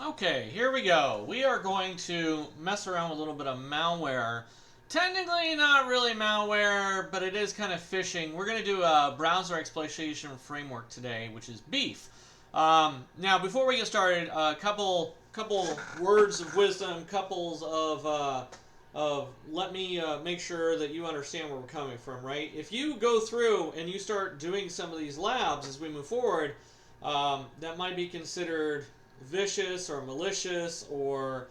Okay, here we go. We are going to mess around with a little bit of malware. Technically not really malware, but it is kind of phishing. We're going to do a browser exploitation framework today, which is BeEF. Now, before we get started, a couple words of wisdom, couples of let me make sure that you understand where we're coming from, right? If you go through and you start doing some of these labs as we move forward, that might be considered vicious or malicious or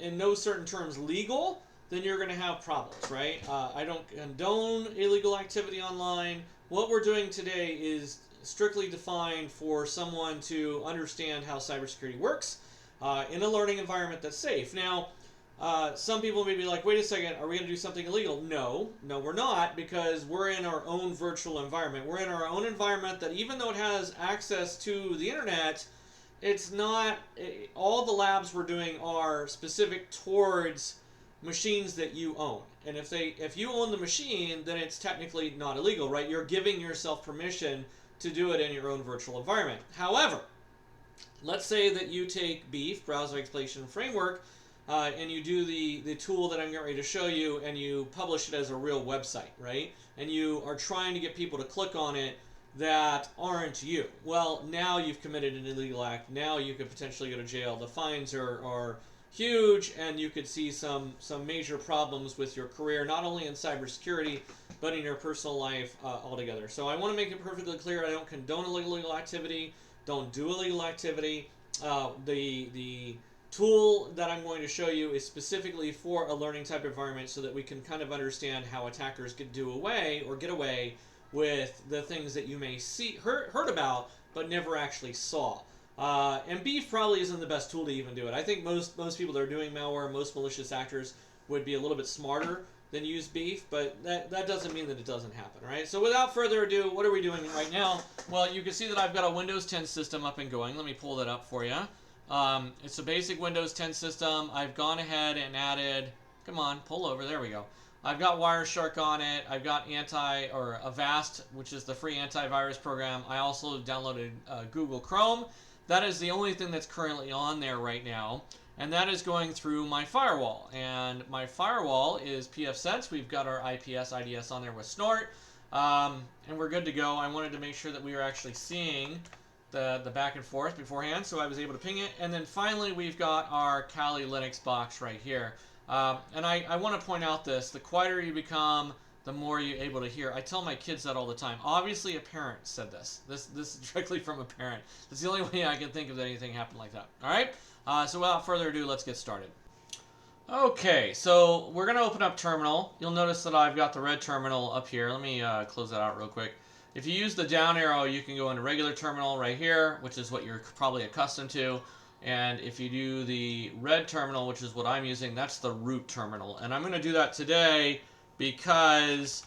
in no certain terms legal, then you're going to have problems, right? I don't condone illegal activity online. What we're doing today is strictly defined for someone to understand how cybersecurity works in a learning environment that's safe. Now, some people may be like, wait a second, are we going to do something illegal? No, we're not, because we're in our own virtual environment. We're in our own environment that, even though it has access to the internet, it's not all the labs we're doing are specific towards machines that you own. And if you own the machine, then it's technically not illegal, right? You're giving yourself permission to do it in your own virtual environment. However, let's say that you take BeEF, Browser Exploitation Framework, and you do the tool that I'm getting ready to show you, and you publish it as a real website, right? And you are trying to get people to click on it that aren't you. Well, now you've committed an illegal act. Now you could potentially go to jail. The fines are huge, and you could see some major problems with your career, not only in cybersecurity, but in your personal life altogether. So I want to make it perfectly clear, I don't condone illegal activity. Don't do illegal activity. The tool that I'm going to show you is specifically for a learning type environment, so that we can kind of understand how attackers could get away with the things that you may heard about, but never actually saw. And BeEF probably isn't the best tool to even do it. I think most people that are doing malware, most malicious actors, would be a little bit smarter than use BeEF, but that doesn't mean that it doesn't happen, right? So without further ado, what are we doing right now? Well, you can see that I've got a Windows 10 system up and going. Let me pull that up for you. It's a basic Windows 10 system. I've gone ahead and added, come on, pull over, there we go. I've got Wireshark on it. I've got Avast, which is the free antivirus program. I also downloaded Google Chrome. That is the only thing that's currently on there right now, and that is going through my firewall. And my firewall is pfSense. We've got our IPS IDS on there with Snort, and we're good to go. I wanted to make sure that we were actually seeing the back and forth beforehand, so I was able to ping it. And then finally, we've got our Kali Linux box right here. And I want to point out this: the quieter you become, the more you're able to hear. I tell my kids that all the time. Obviously, a parent said this. This is directly from a parent. It's the only way I can think of that anything happened like that. All right? So without further ado, let's get started. Okay, so we're going to open up Terminal. You'll notice that I've got the red terminal up here. Let me close that out real quick. If you use the down arrow, you can go into regular terminal right here, which is what you're probably accustomed to. And if you do the red terminal, which is what I'm using, that's the root terminal. And I'm going to do that today because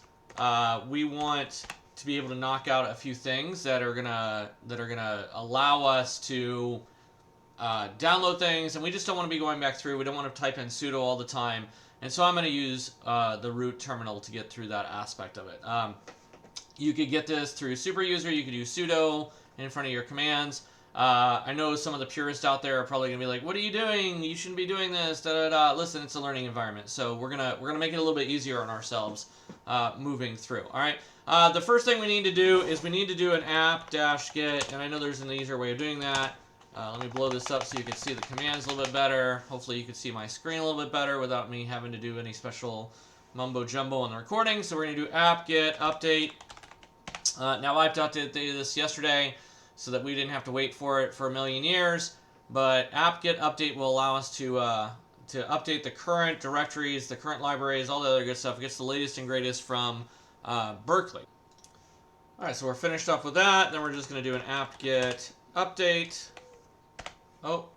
we want to be able to knock out a few things that are gonna allow us to download things, and we just don't want to be going back through. We don't want to type in sudo all the time, and so I'm going to use the root terminal to get through that aspect of it. You could get this through super user. You could use sudo in front of your commands. I know some of the purists out there are probably gonna be like, "What are you doing? You shouldn't be doing this." Da da da. Listen, it's a learning environment, so we're gonna make it a little bit easier on ourselves moving through. All right. The first thing we need to do is we need to do an app-get, and I know there's an easier way of doing that. Let me blow this up so you can see the commands a little bit better. Hopefully, you can see my screen a little bit better without me having to do any special mumbo jumbo on the recording. So we're gonna do app-get update. Now I've updated this yesterday, so that we didn't have to wait for it for a million years. But apt-get update will allow us to update the current directories, the current libraries, all the other good stuff. It gets the latest and greatest from Berkeley. All right, so we're finished up with that. Then we're just going to do an apt-get update. Oh,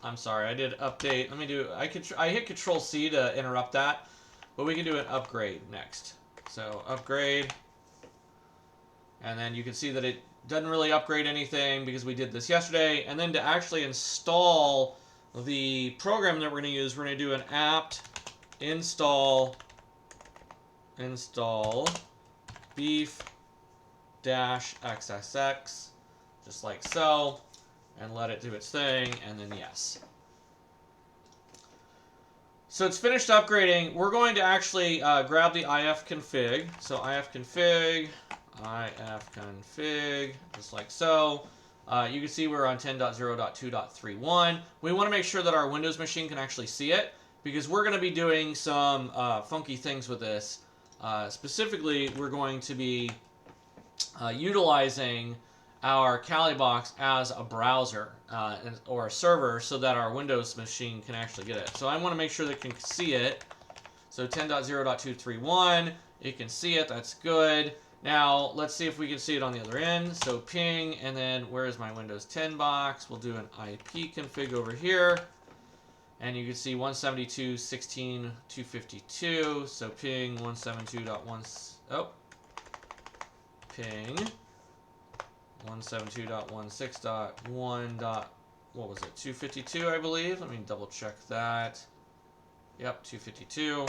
I'm sorry, I did update. Let me do. I hit Control-C to interrupt that, but we can do an upgrade next. So upgrade, and then you can see that it doesn't really upgrade anything because we did this yesterday. And then to actually install the program that we're going to use, we're going to do an apt install BeEF-XSX, just like so. and let it do its thing, and then yes. So it's finished upgrading. We're going to actually grab the ifconfig. So ifconfig, just like so. You can see we're on 10.0.2.31. We want to make sure that our Windows machine can actually see it, because we're going to be doing some funky things with this. Specifically, we're going to be utilizing our CaliBox as a browser or a server so that our Windows machine can actually get it. So I want to make sure that it can see it. So 10.0.231, it can see it. That's good. Now, let's see if we can see it on the other end. So ping, and then where is my Windows 10 box? We'll do an IP config over here. And you can see 172.16.252. So ping 172.1. Oh. Ping 172.16.1. What was it? 252, I believe. Let me double check that. Yep, 252.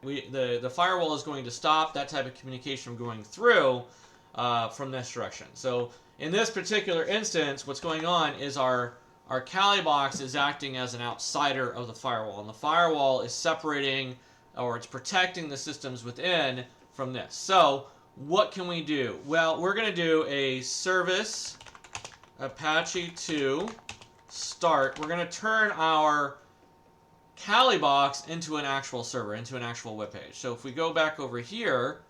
The firewall is going to stop that type of communication from going through from this direction. So in this particular instance, what's going on is our CaliBox is acting as an outsider of the firewall, and the firewall is separating, or it's protecting the systems within from this. So what can we do? Well, we're going to do a service Apache 2 start. We're going to turn our CaliBox into an actual server, into an actual web page. So if we go back over here,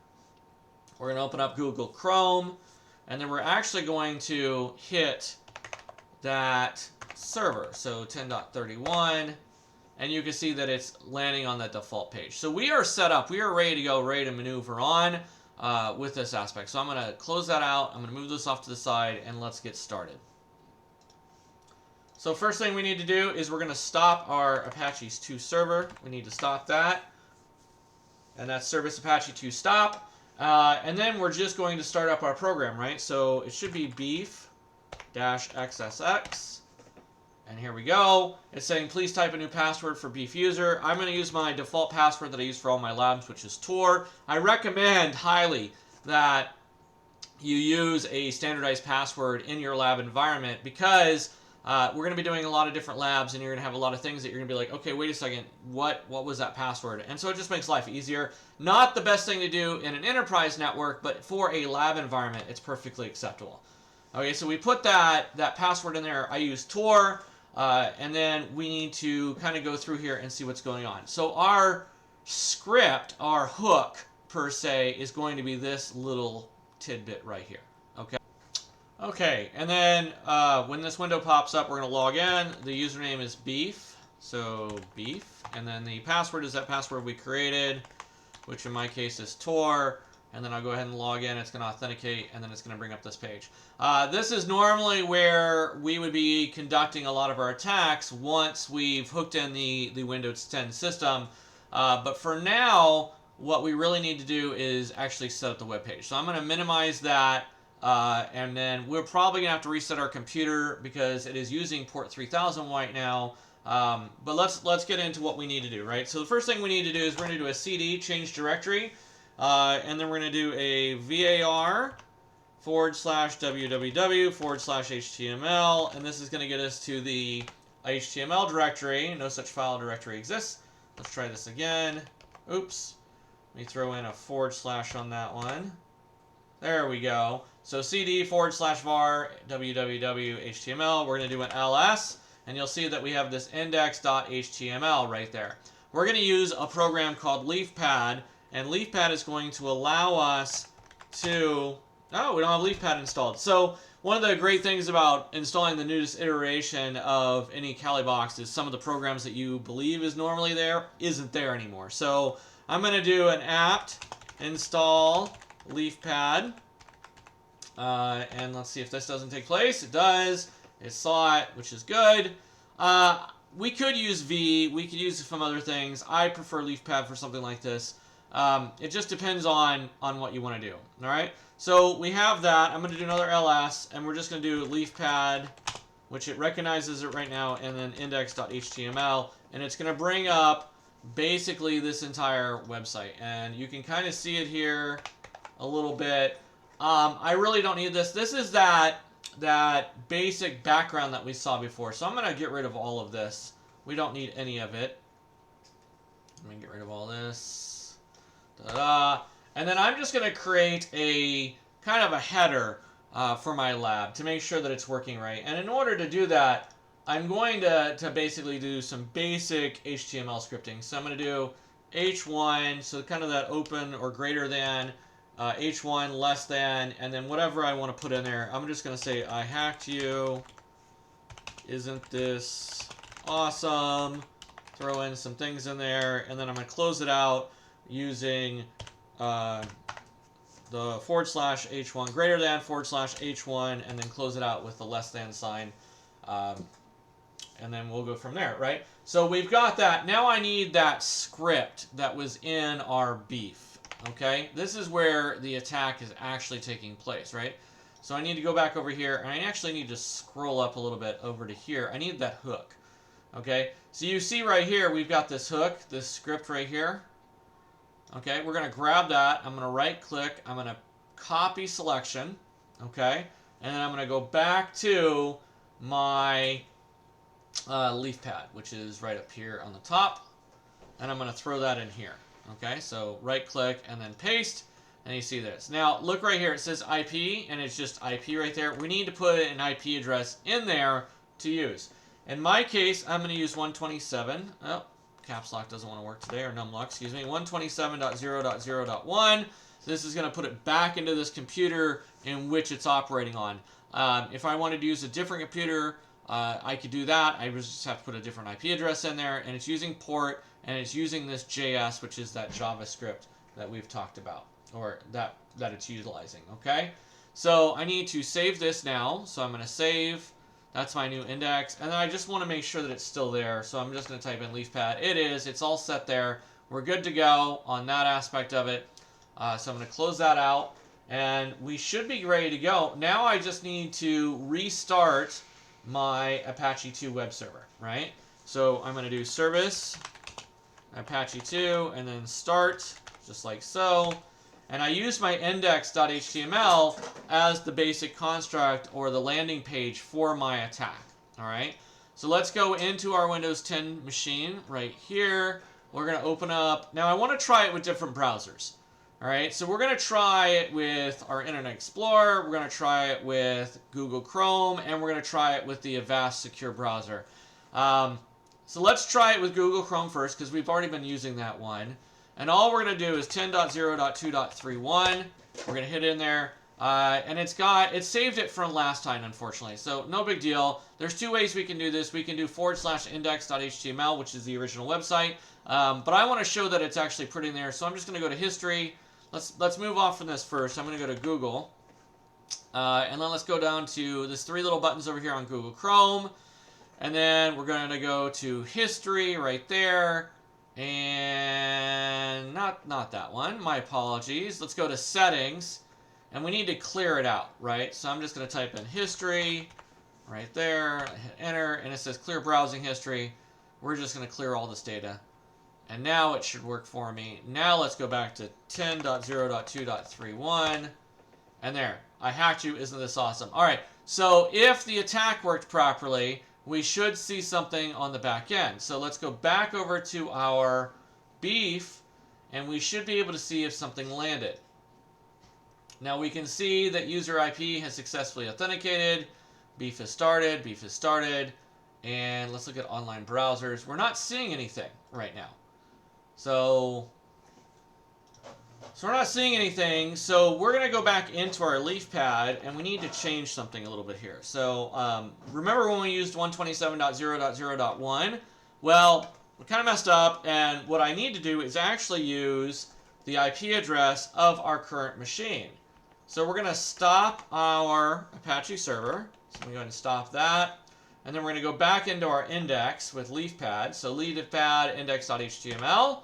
we're going to open up Google Chrome, and then we're actually going to hit that server. So 10.31, and you can see that it's landing on that default page. So we are set up. We are ready to go, ready to maneuver on with this aspect. So I'm going to close that out. I'm going to move this off to the side, and let's get started. So first thing we need to do is we're going to stop our Apache 2 server. We need to stop that. And that's service Apache 2 stop. And then we're just going to start up our program, right? So it should be BeEF-XSX. And here we go. It's saying, please type a new password for BeEF user. I'm going to use my default password that I use for all my labs, which is Tor. I recommend highly that you use a standardized password in your lab environment, because we're going to be doing a lot of different labs, and you're going to have a lot of things that you're going to be like, okay, wait a second, what was that password? And so it just makes life easier. Not the best thing to do in an enterprise network, but for a lab environment, it's perfectly acceptable. Okay, so we put that password in there. I use Tor, and then we need to kind of go through here and see what's going on. So our script, our hook, per se, is going to be this little tidbit right here. Okay, and then when this window pops up, we're going to log in. The username is BeEF, so BeEF, and then the password is that password we created, which in my case is Tor, and then I'll go ahead and log in. It's going to authenticate, and then it's going to bring up this page. This is normally where we would be conducting a lot of our attacks once we've hooked in the Windows 10 system, but for now, what we really need to do is actually set up the web page. So I'm going to minimize that. And then we're probably going to have to reset our computer because it is using port 3000 right now. But let's get into what we need to do, right? So the first thing we need to do is we're going to do a cd change directory, and then we're going to do a var/www/html, and this is going to get us to the HTML directory. No such file directory exists. Let's try this again. Oops. Let me throw in a / on that one. There we go. So cd /var www.html. We're going to do an ls, and you'll see that we have this index.html right there. We're going to use a program called LeafPad, and LeafPad is going to allow us to... Oh, we don't have LeafPad installed. So one of the great things about installing the newest iteration of any CaliBox is some of the programs that you believe is normally there isn't there anymore. So I'm going to do an apt install LeafPad. And let's see if this doesn't take place. It does. It saw it, which is good. We could use V. We could use some other things. I prefer LeafPad for something like this. It just depends on what you want to do. All right. So we have that. I'm going to do another ls, and we're just going to do LeafPad, which it recognizes it right now, and then index.html, and it's going to bring up basically this entire website, and you can kind of see it here a little bit. I really don't need this. This is that that basic background that we saw before. So I'm going to get rid of all of this. We don't need any of it. Let me get rid of all this. Ta-da. And then I'm just going to create a kind of a header for my lab to make sure that it's working right. And in order to do that, I'm going to basically do some basic HTML scripting. So I'm going to do h1, so kind of that open or greater than, h1 less than, and then whatever I want to put in there. I'm just going to say, I hacked you. Isn't this awesome? Throw in some things in there, and then I'm going to close it out using the /h1 greater than /h1, and then close it out with the less than sign. And then we'll go from there, right? So we've got that. Now I need that script that was in our BeEF, okay? This is where the attack is actually taking place, right? So I need to go back over here, and I actually need to scroll up a little bit over to here. I need that hook, okay? So you see right here, we've got this hook, this script right here. Okay, we're going to grab that. I'm going to right-click. I'm going to copy selection, okay? And then I'm going to go back to my leaf pad, which is right up here on the top, and I'm going to throw that in here. Okay, so right click and then paste, and you see this. Now look right here, it says IP, and it's just IP right there. We need to put an IP address in there to use. In my case, I'm going to use 127. Oh, caps lock doesn't want to work today, or numlock, excuse me. 127.0.0.1. This is going to put it back into this computer in which it's operating on. If I wanted to use a different computer, I could do that. I just have to put a different IP address in there, and it's using port, and it's using this JS, which is that JavaScript that we've talked about, or that it's utilizing, okay? So I need to save this now, so I'm going to save. That's my new index, and then I just want to make sure that it's still there, so I'm just going to type in leafpad. It is. It's all set there. We're good to go on that aspect of it. So I'm going to close that out, and we should be ready to go. Now I just need to restart my Apache 2 web server, right? So I'm going to do service Apache 2 and then start, just like so. And I use my index.html as the basic construct or the landing page for my attack, all right? So let's go into our Windows 10 machine right here. We're going to open up. Now I want to try it with different browsers. All right, so we're going to try it with our Internet Explorer, we're going to try it with Google Chrome, and we're going to try it with the Avast Secure Browser. So let's try it with Google Chrome first, because we've already been using that one. And all we're going to do is 10.0.2.31. We're going to hit in there, and it saved it from last time, unfortunately. So no big deal. There's two ways we can do this. We can do /index.html, which is the original website. But I want to show that it's actually putting there, so I'm just going to go to history. Let's move off from this first. I'm going to go to Google, and then let's go down to this three little buttons over here on Google Chrome, and then we're going to go to history right there, and not that one. My apologies. Let's go to settings, and we need to clear it out, right? So I'm just going to type in history right there, hit enter, and it says clear browsing history. We're just going to clear all this data. And now it should work for me. Now let's go back to 10.0.2.31. And there. I hacked you. Isn't this awesome? All right. So if the attack worked properly, we should see something on the back end. So let's go back over to our BeEF, and we should be able to see if something landed. Now we can see that user IP has successfully authenticated. BeEF has started. BeEF has started. And let's look at online browsers. We're not seeing anything right now. So we're not seeing anything. So we're going to go back into our leaf pad, and we need to change something a little bit here. So remember when we used 127.0.0.1? Well, we kind of messed up, and what I need to do is actually use the IP address of our current machine. So we're going to stop our Apache server. So I'm going to stop that. And then we're going to go back into our index with leafpad. So leafpad index.html.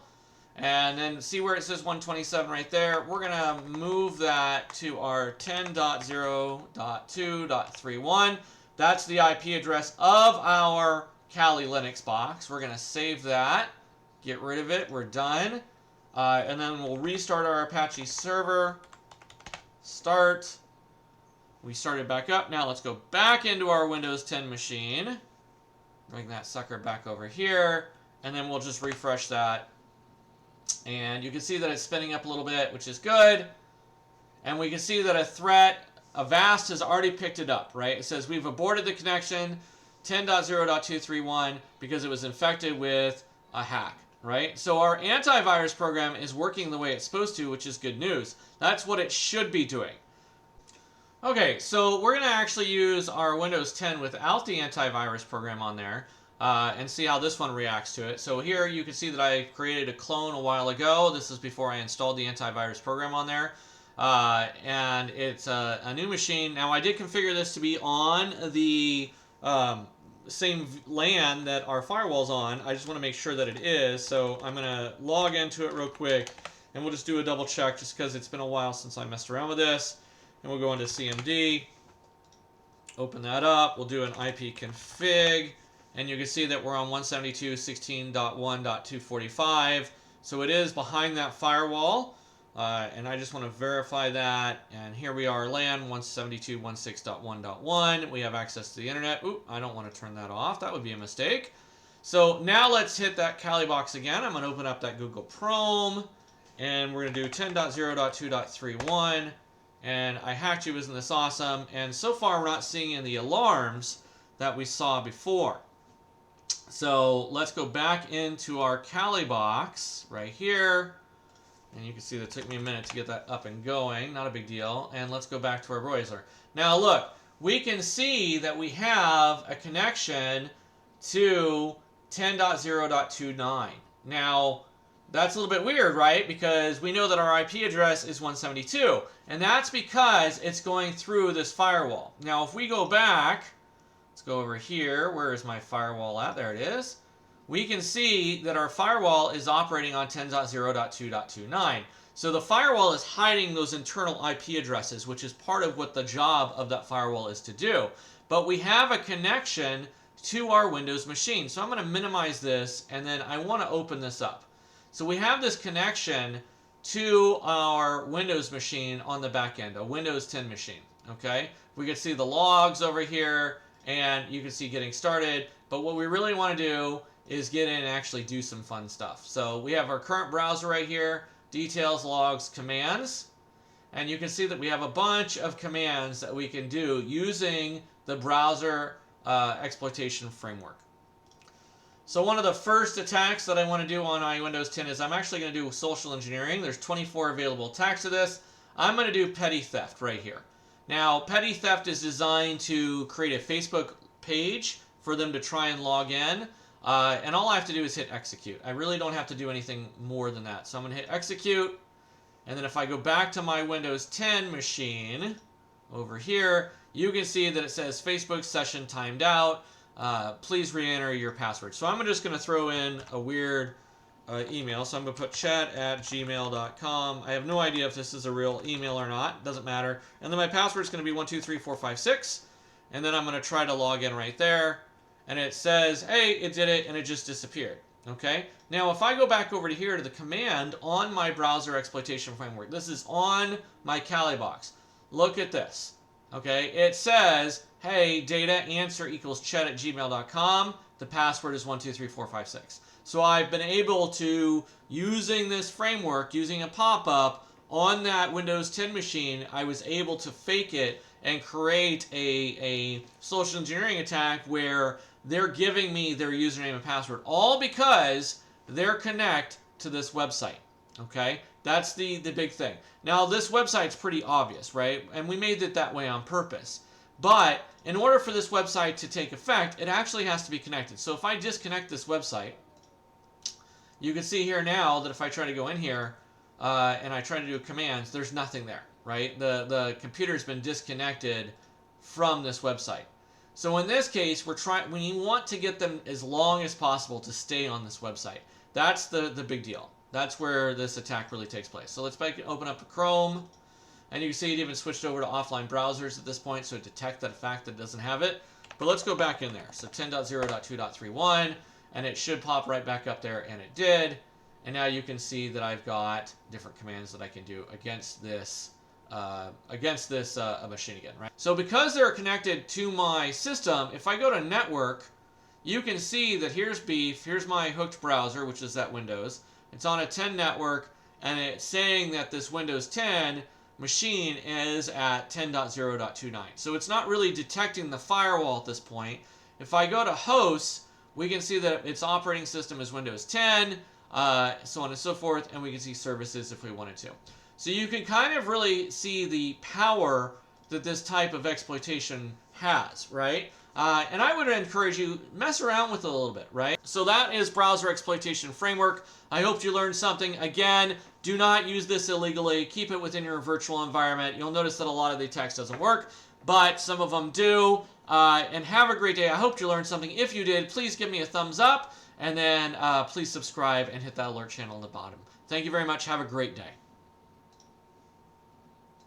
And then see where it says 127 right there. We're going to move that to our 10.0.2.31. That's the IP address of our Kali Linux box. We're going to save that. Get rid of it. We're done. And then we'll restart our Apache server. Start. We started back up. Now let's go back into our Windows 10 machine. Bring that sucker back over here. And then we'll just refresh that. And you can see that it's spinning up a little bit, which is good. And we can see that a threat, Avast has already picked it up, right? It says we've aborted the connection 10.0.231 because it was infected with a hack, right? So our antivirus program is working the way it's supposed to, which is good news. That's what it should be doing. Okay, so we're going to actually use our Windows 10 without the antivirus program on there and see how this one reacts to it. So here you can see that I created a clone a while ago. This is before I installed the antivirus program on there. And it's a new machine. Now I did configure this to be on the same LAN that our firewall's on. I just want to make sure that it is. So I'm going to log into it real quick and we'll just do a double check just because it's been a while since I messed around with this. And we'll go into CMD, open that up, we'll do an IP config, and you can see that we're on 172.16.1.245. So it is behind that firewall, and I just want to verify that. And here we are, LAN 172.16.1.1. We have access to the internet. Oop, I don't want to turn that off. That would be a mistake. So now let's hit that Kali box again. I'm going to open up that Google Chrome, and we're going to do 10.0.2.31. And I hacked you, isn't this awesome? And so far we're not seeing any alarms that we saw before. So let's go back into our Kali box right here. And you can see that it took me a minute to get that up and going. Not a big deal. And let's go back to our browser. Now look, we can see that we have a connection to 10.0.29. Now, that's a little bit weird, right? Because we know that our IP address is 172. And that's because it's going through this firewall. Now, if we go back, let's go over here. Where is my firewall at? There it is. We can see that our firewall is operating on 10.0.2.29. So the firewall is hiding those internal IP addresses, which is part of what the job of that firewall is to do. But we have a connection to our Windows machine. So I'm going to minimize this, and then I want to open this up. So we have this connection to our Windows machine on the back end, a Windows 10 machine, okay? We can see the logs over here, and you can see getting started. But what we really want to do is get in and actually do some fun stuff. So we have our current browser right here, details, logs, commands. And you can see that we have a bunch of commands that we can do using the browser exploitation framework. So one of the first attacks that I want to do on my Windows 10 is I'm actually going to do social engineering. There's 24 available attacks of this. I'm going to do petty theft right here. Now, petty theft is designed to create a Facebook page for them to try and log in. And all I have to do is hit execute. I really don't have to do anything more than that. So I'm going to hit execute. And then if I go back to my Windows 10 machine over here, you can see that it says Facebook session timed out. Please re-enter your password. So I'm just going to throw in a weird email. So I'm going to put chat@gmail.com. I have no idea if this is a real email or not. It doesn't matter. And then my password is going to be 123456. And then I'm going to try to log in right there. And it says, hey, it did it, and it just disappeared. Okay? Now, if I go back over to here to the command on my browser exploitation framework, this is on my Kali box. Look at this. Okay? It says, hey, data answer equals chat@gmail.com. The password is 123456. So I've been able to, using this framework, using a pop-up on that Windows 10 machine, I was able to fake it and create a social engineering attack where they're giving me their username and password, all because they're connected to this website. Okay? That's the big thing. Now, this website's pretty obvious, right? And we made it that way on purpose. But in order for this website to take effect, it actually has to be connected. So if I disconnect this website, you can see here now that if I try to go in here and I try to do commands, there's nothing there, right? The computer's been disconnected from this website. So in this case, we want to get them as long as possible to stay on this website. That's the big deal. That's where this attack really takes place. So let's open up Chrome. And you can see it even switched over to offline browsers at this point, so it detects that fact that it doesn't have it. But let's go back in there. So 10.0.2.31, and it should pop right back up there, and it did. And now you can see that I've got different commands that I can do against this against this machine again, right? So because they're connected to my system, if I go to network, you can see that here's BeEF, here's my hooked browser, which is that Windows. It's on a 10 network, and it's saying that this Windows 10 machine is at 10.0.29. So it's not really detecting the firewall at this point. If I go to hosts, we can see that its operating system is Windows 10, so on and so forth, and we can see services if we wanted to. So you can kind of really see the power that this type of exploitation has, right? And I would encourage you, mess around with it a little bit, right? So that is Browser Exploitation Framework. I hope you learned something. Again, do not use this illegally. Keep it within your virtual environment. You'll notice that a lot of the text doesn't work, but some of them do. And have a great day. I hope you learned something. If you did, please give me a thumbs up, and then please subscribe and hit that alert channel at the bottom. Thank you very much. Have a great day.